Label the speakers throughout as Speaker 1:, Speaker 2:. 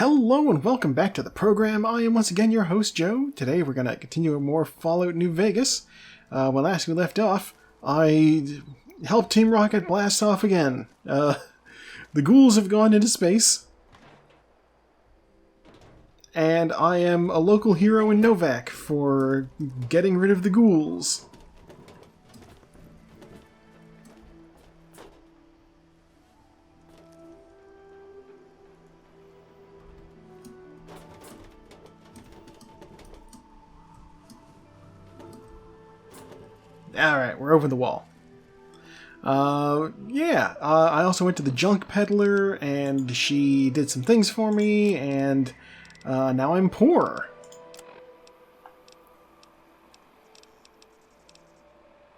Speaker 1: Hello and welcome back to the program. I am once again your host, Joe. Today we're going to continue more Fallout New Vegas. When last we left off, I helped Team Rocket blast off again. The ghouls have gone into space. And I am a local hero in Novak for getting rid of the ghouls. Alright, we're over the wall. I also went to the junk peddler, and she did some things for me, and now I'm poor.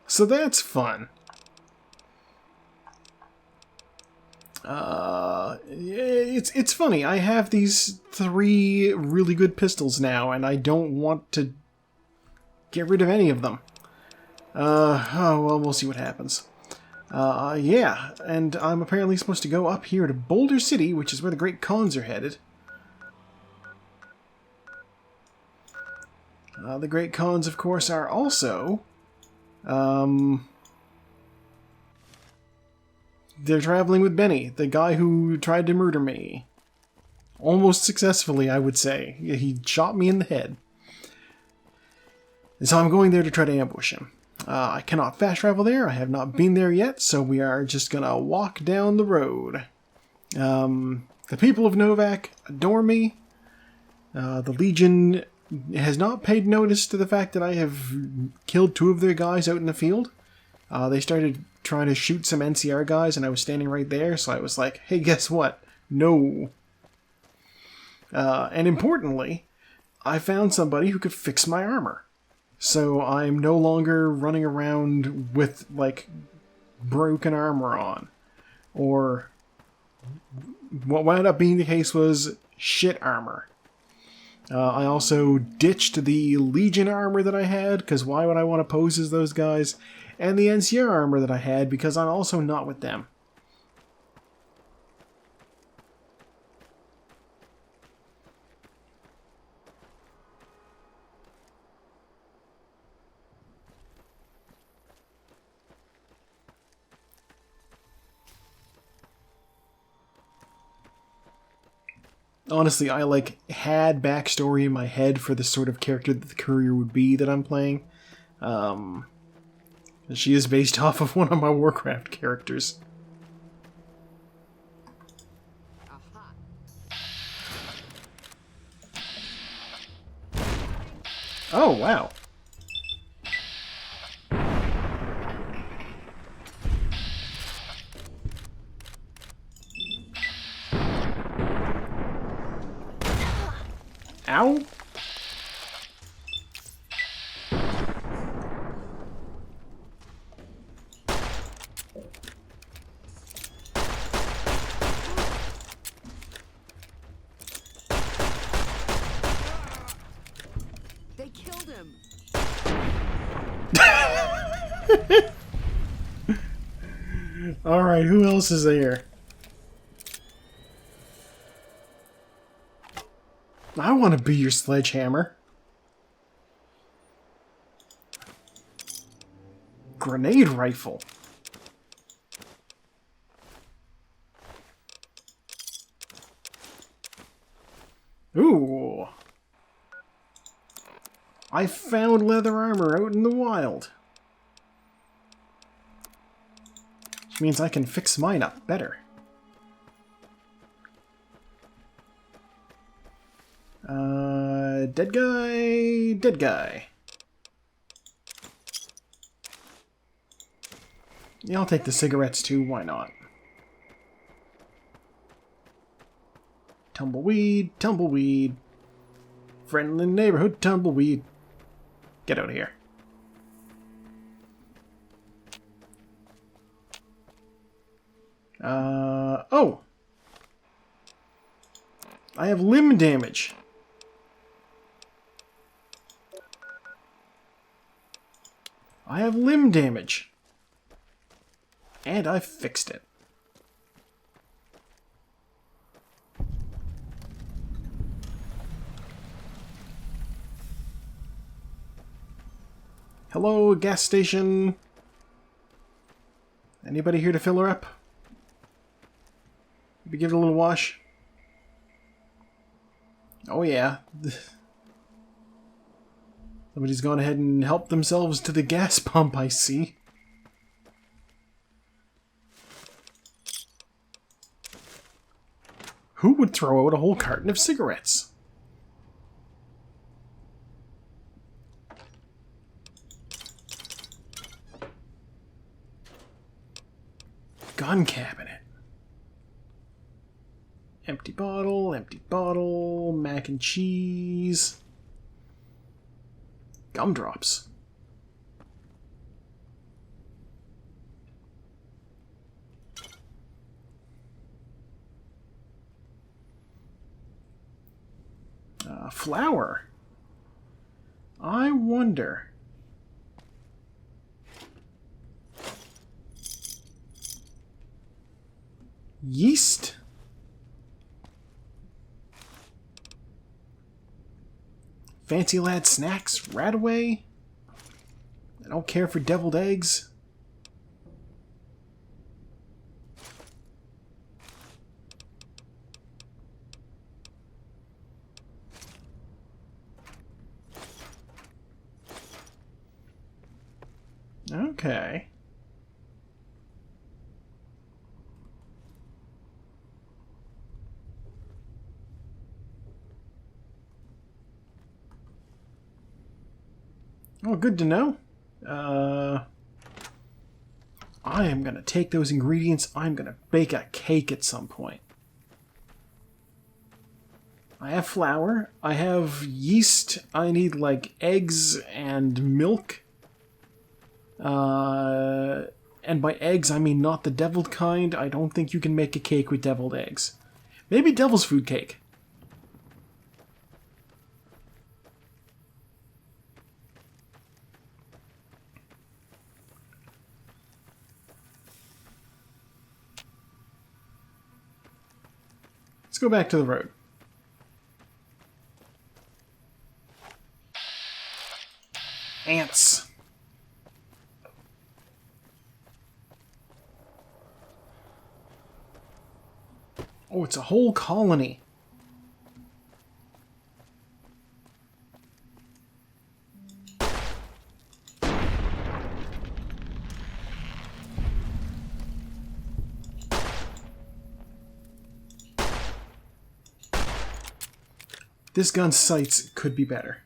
Speaker 1: So that's fun. It's funny, I have these 3 really good pistols now, and I don't want to get rid of any of them. We'll see what happens. And I'm apparently supposed to go up here to Boulder City, which is where the Great Khans are headed. The Great Khans, of course, are also... they're traveling with Benny, the guy who tried to murder me. Almost successfully, I would say. He shot me in the head. And so I'm going there to try to ambush him. I cannot fast travel there. I have not been there yet, so we are just gonna walk down the road. The people of Novak adore me. The Legion has not paid notice to the fact that I have killed 2 of their guys out in the field. They started trying to shoot some NCR guys, and I was standing right there, so I was like, hey, guess what? No. And importantly, I found somebody who could fix my armor. So I'm no longer running around with, like, broken armor on. Or what wound up being the case was shit armor. I also ditched the Legion armor that I had, because why would I want to pose as those guys? And the NCR armor that I had, because I'm also not with them. Honestly, I had backstory in my head for the sort of character that the courier would be that I'm playing. She is based off of one of my Warcraft characters. Oh, wow. Ow.
Speaker 2: They killed him.
Speaker 1: All right, who else is there? I want to be your sledgehammer. Grenade rifle. Ooh. I found leather armor out in the wild. Which means I can fix mine up better. Dead guy, dead guy. Yeah, I'll take the cigarettes too, why not? Tumbleweed, tumbleweed. Friendly neighborhood tumbleweed. Get out of here. Oh! I have limb damage. I have limb damage. And I fixed it. Hello, gas station. Anybody here to fill her up? Maybe give it a little wash. Oh yeah. Somebody's gone ahead and helped themselves to the gas pump, I see. Who would throw out a whole carton of cigarettes? Gun cabinet. Empty bottle, mac and cheese. Gumdrops. Flour. I wonder. Yeast. Fancy Lad snacks, Radaway. I don't care for deviled eggs. Okay. Oh, good to know. I am going to take those ingredients. I'm going to bake a cake at some point. I have flour. I have yeast. I need, like, eggs and milk. And by eggs, I mean not the deviled kind. I don't think you can make a cake with deviled eggs. Maybe devil's food cake. Let's go back to the road. Ants. Oh, it's a whole colony. This gun's sights could be better.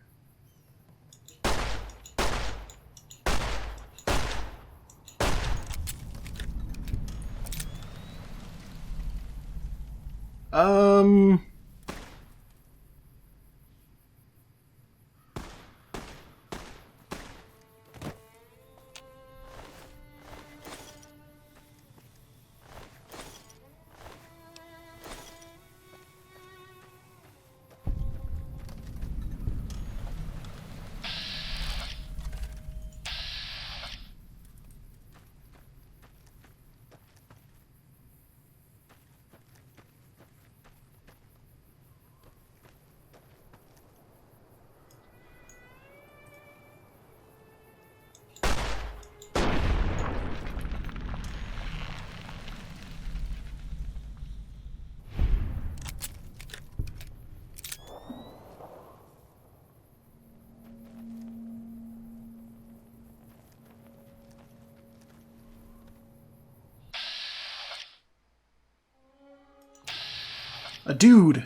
Speaker 1: A dude.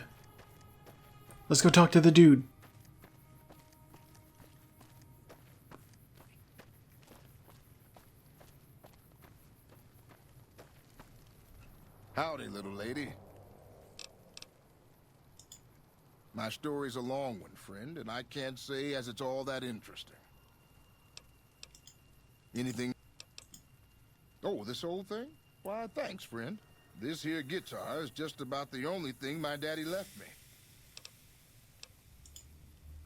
Speaker 1: Let's go talk to the dude.
Speaker 2: Howdy, little lady. My story's a long one, friend, and I can't say as it's all that interesting. Anything? Oh, this old thing? Why, thanks, friend. This here guitar is just about the only thing my daddy left me.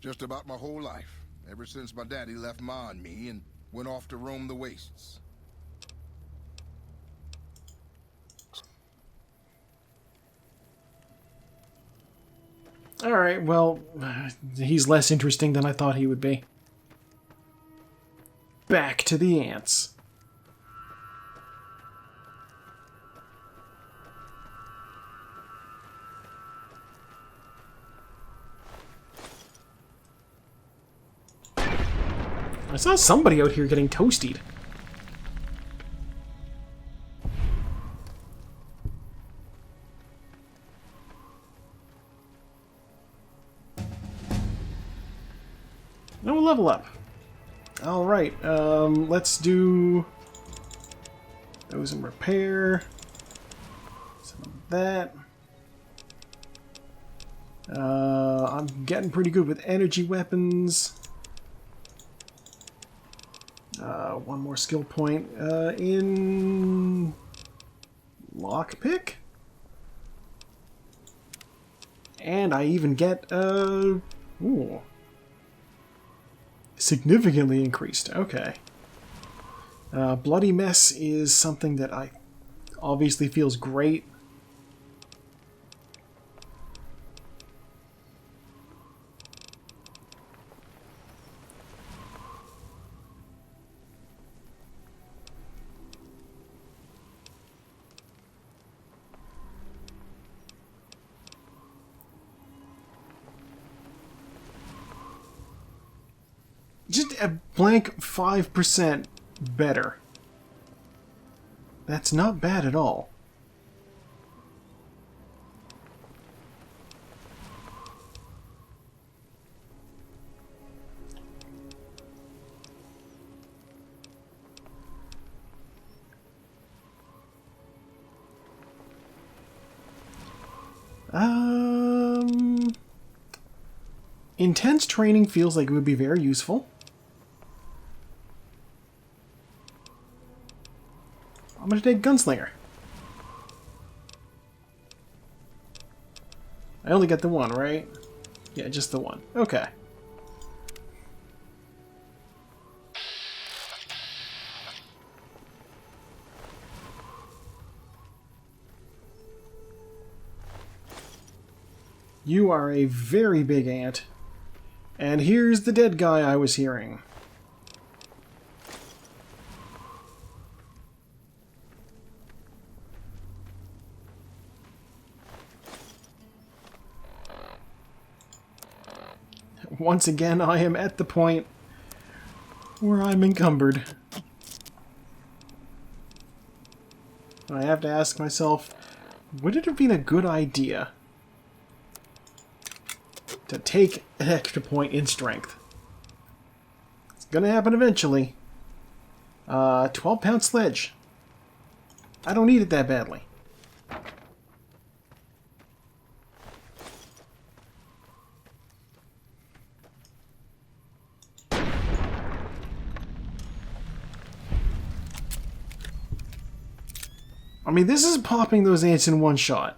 Speaker 2: Just about my whole life, ever since my daddy left Ma and me and went off to roam the wastes.
Speaker 1: Alright, well, he's less interesting than I thought he would be. back to the ants. I saw somebody out here getting toasted. No level up. Alright, let's do those in repair. Some of that. I'm getting pretty good with energy weapons. One more skill point in lockpick. And I even get ooh, significantly increased. Okay. Bloody Mess is something that I obviously feels great. Just a blank 5% better. That's not bad at all. Intense training feels like it would be very useful. I'm gonna take Gunslinger. I only got the one, right? Yeah, just the one. Okay. You are a very big ant. And here's the dead guy I was hearing. Once again, I am at the point where I'm encumbered. I have to ask myself, would it have been a good idea to take an extra point in strength? It's gonna happen eventually. 12-pound sledge. I don't need it that badly. I mean, this is popping those ants in one shot.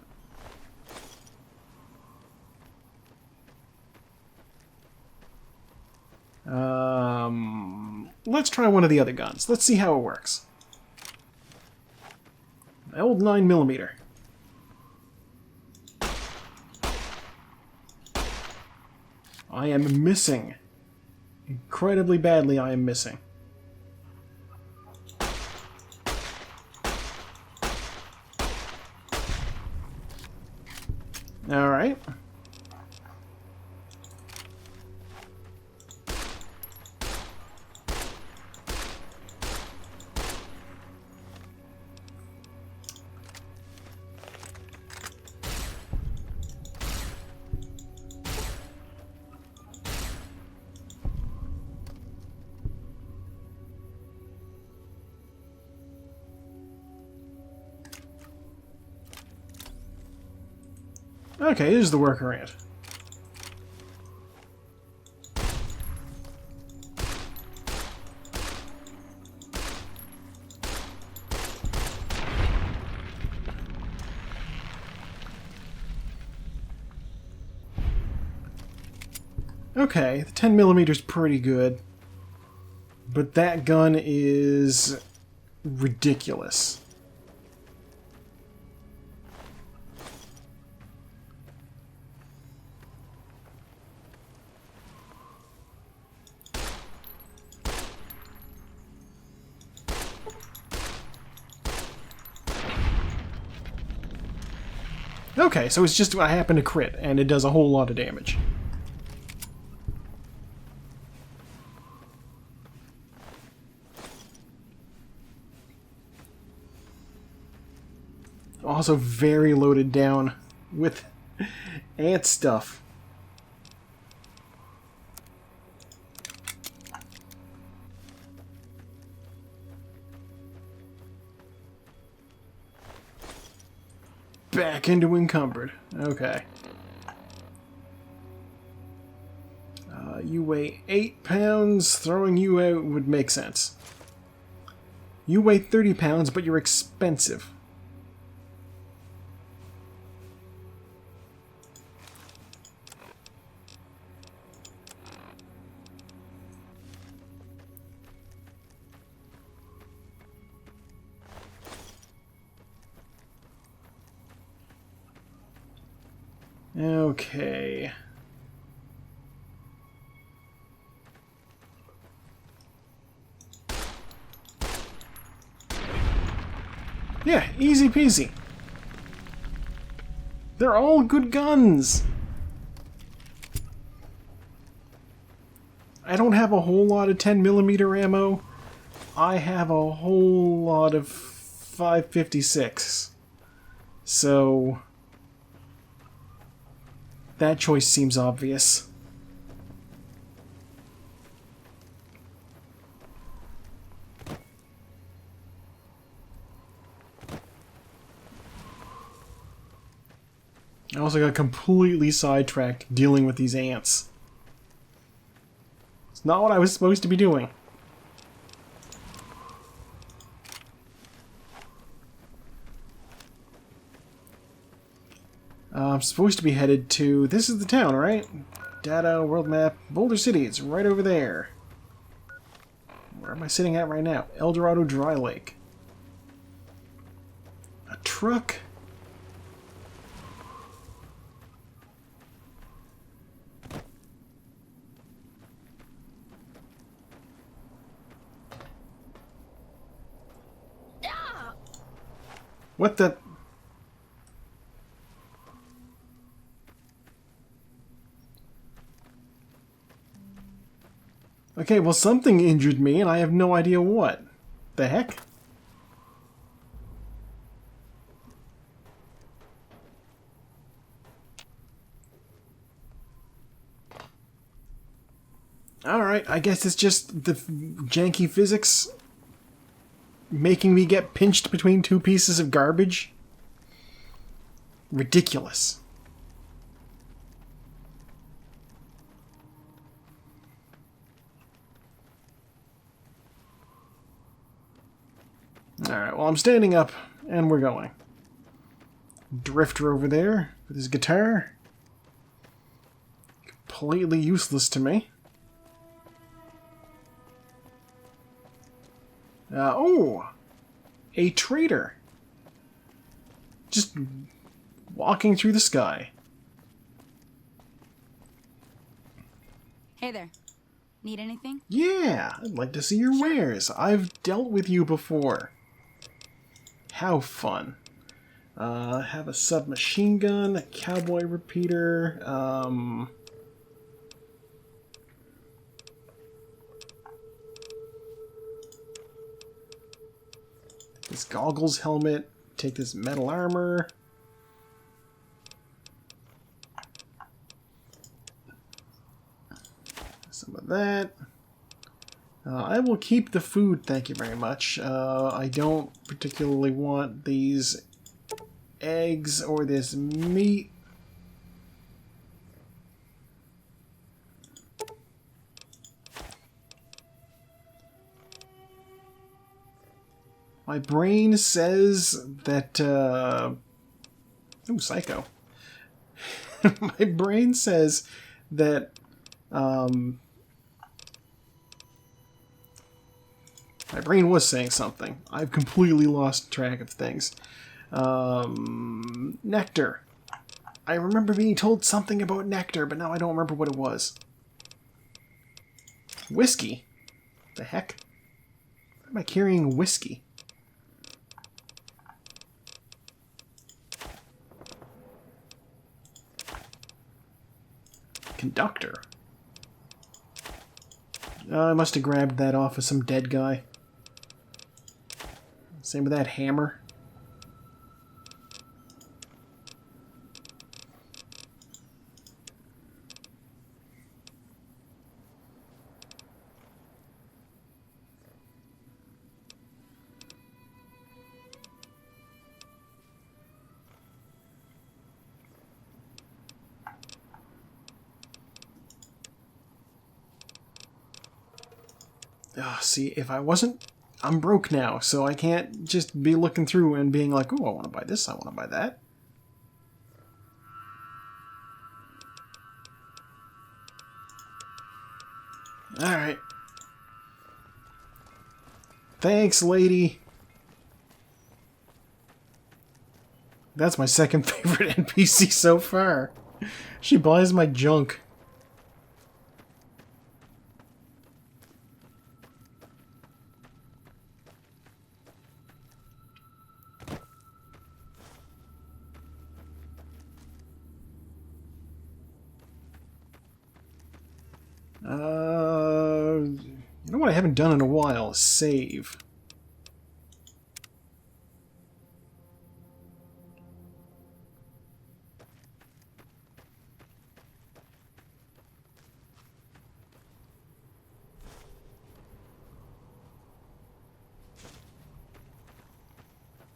Speaker 1: Let's try one of the other guns. Let's see how it works. My old 9mm. I am missing. Incredibly badly, I am missing. Alright. Okay, here's the worker ant. Okay, the 10mm is pretty good, but that gun is ridiculous. Okay, so it's just I happen to crit, and it does a whole lot of damage. Also very loaded down with ant stuff. Back into encumbered. Okay. You weigh 8 pounds. Throwing you out would make sense. You weigh 30 pounds, but you're expensive. Okay. Yeah, easy peasy. They're all good guns. I don't have a whole lot of 10mm ammo. I have a whole lot of 5.56. So that choice seems obvious. I also got completely sidetracked dealing with these ants. It's not what I was supposed to be doing. I'm supposed to be headed to... This is the town, right? Data, world map, Boulder City. It's right over there. Where am I sitting at right now? El Dorado Dry Lake. A truck? What the... Okay, well something injured me and I have no idea what. The heck? Alright, I guess it's just the janky physics making me get pinched between two pieces of garbage. Ridiculous. Alright, well I'm standing up, and we're going. Drifter over there with his guitar. Completely useless to me. Oh! A trader. Just walking through the sky.
Speaker 3: Hey there. Need anything?
Speaker 1: Yeah, I'd like to see your wares. I've dealt with you before. How fun. Have a submachine gun, a cowboy repeater, this goggles helmet, take this metal armor. Some of that. I will keep the food, thank you very much. I don't particularly want these eggs or this meat. My brain says that, ooh, psycho. My brain says that, my brain was saying something. I've completely lost track of things. Nectar. I remember being told something about nectar, but now I don't remember what it was. Whiskey? The heck? Why am I carrying whiskey? Conductor. I must have grabbed that off of some dead guy. Same with that hammer. See, if I wasn't... I'm broke now, so I can't just be looking through and being like, oh, I want to buy this, I want to buy that. Alright. Thanks, lady. That's my second favorite NPC so far. She buys my junk. You know what I haven't done in a while? Save.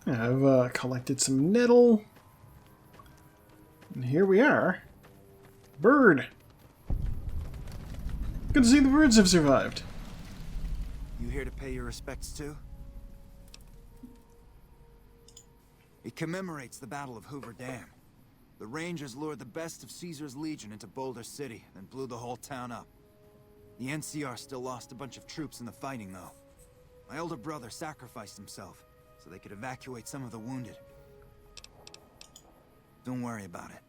Speaker 1: I've collected some nettle. And here we are. Bird! Good to see the birds have survived.
Speaker 4: You here to pay your respects too? It commemorates the Battle of Hoover Dam. The Rangers lured the best of Caesar's Legion into Boulder City, then blew the whole town up. The NCR still lost a bunch of troops in the fighting, though. My older brother sacrificed himself, so they could evacuate some of the wounded. Don't worry about it.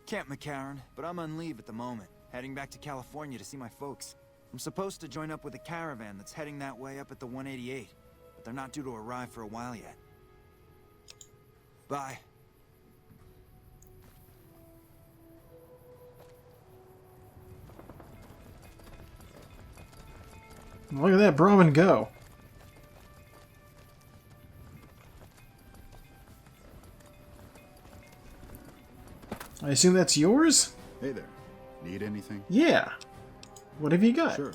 Speaker 4: Camp McCarran, but I'm on leave at the moment, heading back to California to see my folks. I'm supposed to join up with a caravan that's heading that way up at the 188, but they're not due to arrive for a while yet. Bye.
Speaker 1: Look at that Brahmin go. I assume that's yours?
Speaker 5: Hey there. Need anything?
Speaker 1: Yeah. What have you got?
Speaker 5: Sure.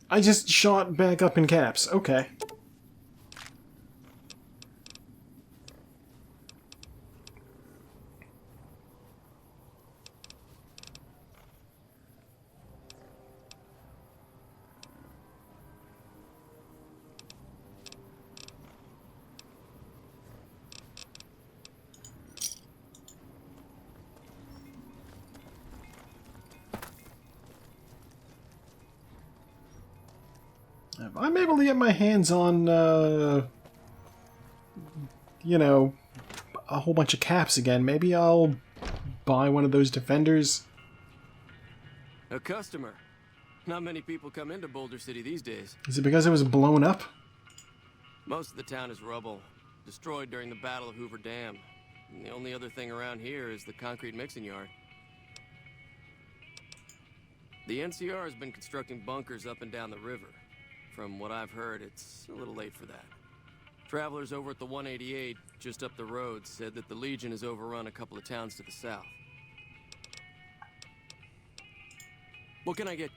Speaker 1: I just shot back up in caps. Okay. If I'm able to get my hands on, you know, a whole bunch of caps again, maybe I'll buy one of those defenders.
Speaker 6: A customer. Not many people come into Boulder City these days.
Speaker 1: Is it because it was blown up?
Speaker 6: Most of the town is rubble, destroyed during the Battle of Hoover Dam. And the only other thing around here is the concrete mixing yard. The NCR has been constructing bunkers up and down the river. From what I've heard, it's a little late for that. Travelers over at the 188, just up the road, said that the Legion has overrun a couple of towns to the south. What can I get?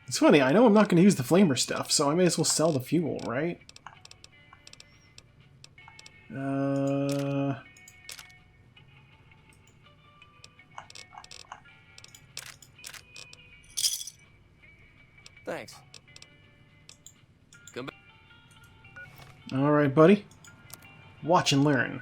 Speaker 6: It's funny, I know I'm not going to use the flamer stuff, so I may as well sell the fuel, right? Thanks. Come back.
Speaker 1: Alright, buddy. Watch and learn.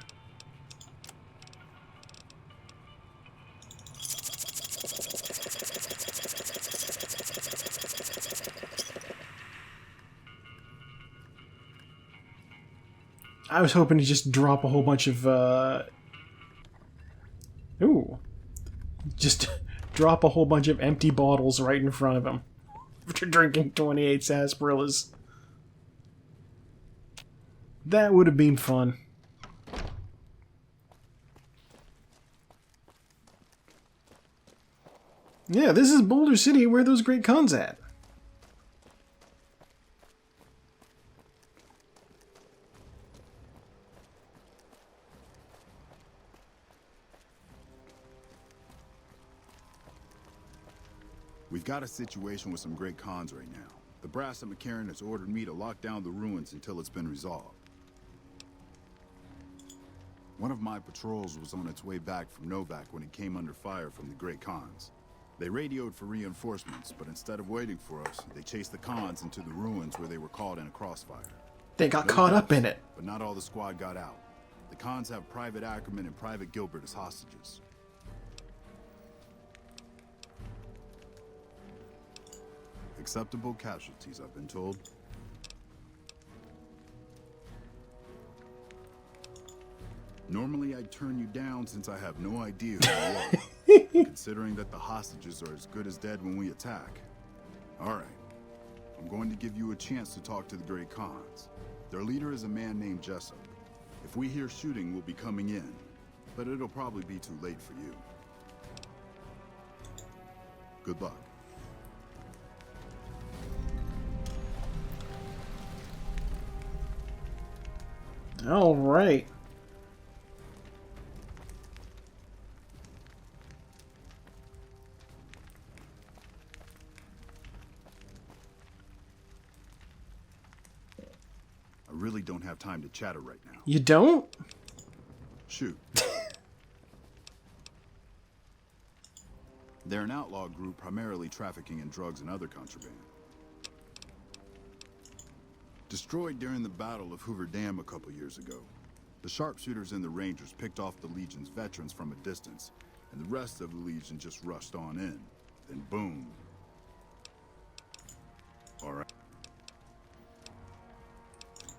Speaker 1: I was hoping to just drop a whole bunch of, Ooh. Just drop a whole bunch of empty bottles right in front of him. After drinking 28 sarsaparillas. That would have been fun. Yeah, this is Boulder City, where those Great Khans at.
Speaker 5: We've got a situation with some Great Khans right now. The brass at McCarran has ordered me to lock down the ruins until it's been resolved. One of my patrols was on its way back from Novak when it came under fire from the Great Khans. They radioed for reinforcements, but instead of waiting for us, they chased the Khans into the ruins where they were caught in a crossfire.
Speaker 1: They got caught up in it.
Speaker 5: But not all the squad got out. The Khans have Private Ackerman and Private Gilbert as hostages. Acceptable casualties, I've been told. Normally I'd turn you down since I have no idea who you are, considering that the hostages are as good as dead when we attack. Alright, I'm going to give you a chance to talk to the Great Khans. Their leader is a man named Jessup. If we hear shooting, we'll be coming in, but it'll probably be too late for you. Good luck.
Speaker 1: All right.
Speaker 5: I really don't have time to chatter right now.
Speaker 1: You don't?
Speaker 5: Shoot. They're an outlaw group primarily trafficking in drugs and other contraband. Destroyed during the Battle of Hoover Dam a couple years ago. The sharpshooters and the Rangers picked off the Legion's veterans from a distance, and the rest of the Legion just rushed on in. Then boom. Alright.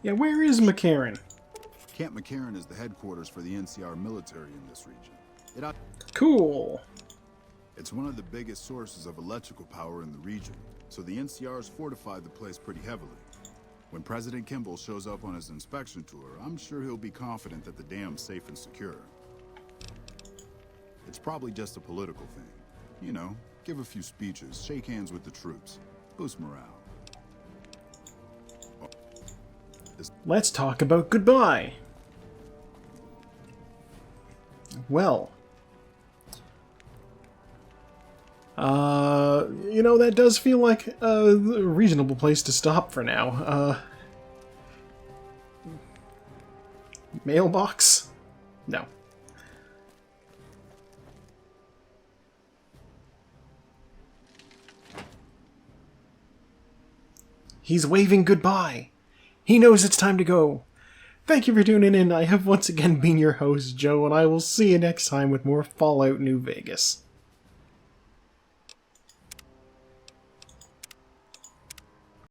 Speaker 1: Yeah, where is McCarran?
Speaker 5: Camp McCarran is the headquarters for the NCR military in this region.
Speaker 1: Cool.
Speaker 5: It's one of the biggest sources of electrical power in the region, so the NCR's fortified the place pretty heavily. When President Kimball shows up on his inspection tour, I'm sure he'll be confident that the dam's safe and secure. It's probably just a political thing. You know, give a few speeches, shake hands with the troops, boost morale.
Speaker 1: Let's talk about goodbye. Well. You know, that does feel like a reasonable place to stop for now. Mailbox? No. He's waving goodbye. He knows it's time to go. Thank you for tuning in. I have once again been your host, Joe, and I will see you next time with more Fallout New Vegas.